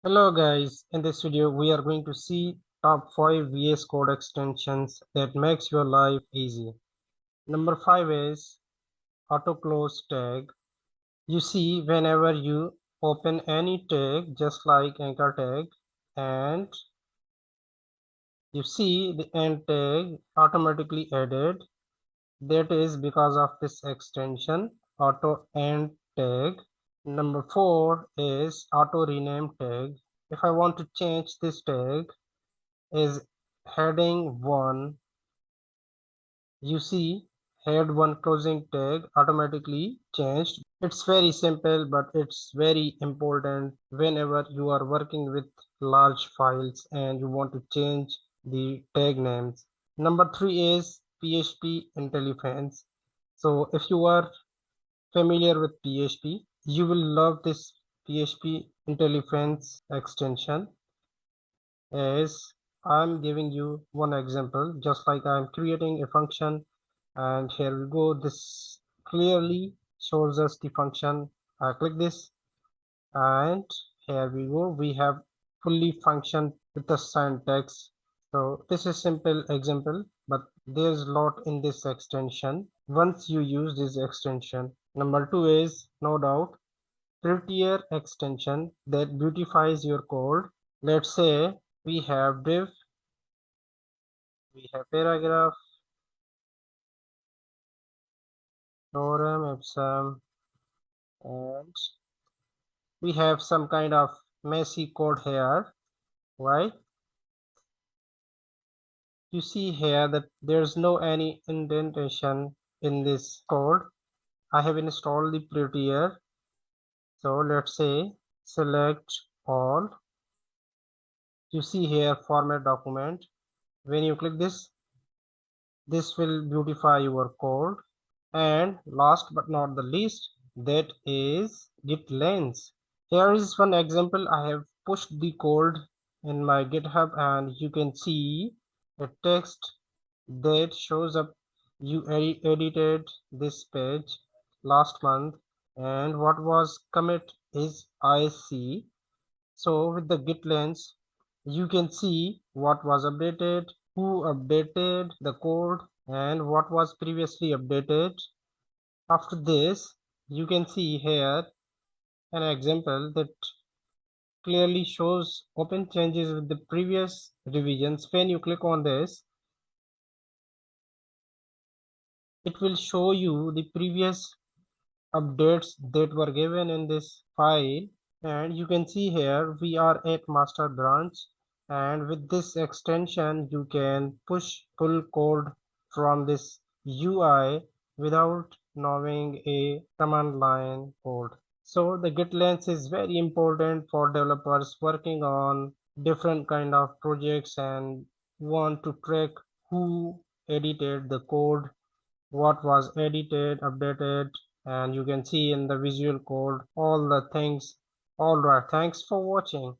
Hello guys, in this video we are going to see top 5 VS Code extensions that makes your life easy. Number 5 is auto close tag. You see, whenever you open any tag just like anchor tag and you see the end tag automatically added, that is because of this extension auto end tag. Number 4 is auto rename tag. If I want to change this tag is heading 1, you see head 1 closing tag automatically changed. It's very simple, but it's very important whenever you are working with large files and you want to change the tag names. Number 3 is PHP IntelliFans. So if you are familiar with PHP, you will love this PHP IntelliFans extension. As I'm giving you one example, just like I'm creating a function, and here we go. This clearly shows us the function. I click this and here we go. We have fully function with the syntax. So this is simple example, but there's a lot in this extension once you use this extension. Number 2 is no doubt prettier extension that beautifies your code. Let's say we have div, we have paragraph, lorem ipsum, and we have some kind of messy code here, right? You see here that there's no any indentation in this code. I have installed the prettier. So let's say select all. You see here format document. When you click this will beautify your code. And last but not the least, that is git lens. Here is one example. I have pushed the code in my GitHub and you can see a text that shows up. You edited this page last month and what was commit is IC. So with the git lens, you can see what was updated, who updated the code, and what was previously updated. After this, you can see here an example that clearly shows open changes with the previous revisions. When you click on this, it will show you the previous updates that were given in this file. And you can see here we are at master branch, and with this extension you can pull code from this UI without knowing a command line code. So the git lens is very important for developers working on different kind of projects and want to track who edited the code, what was edited, updated, and you can see in the visual code all the things. All right, thanks for watching.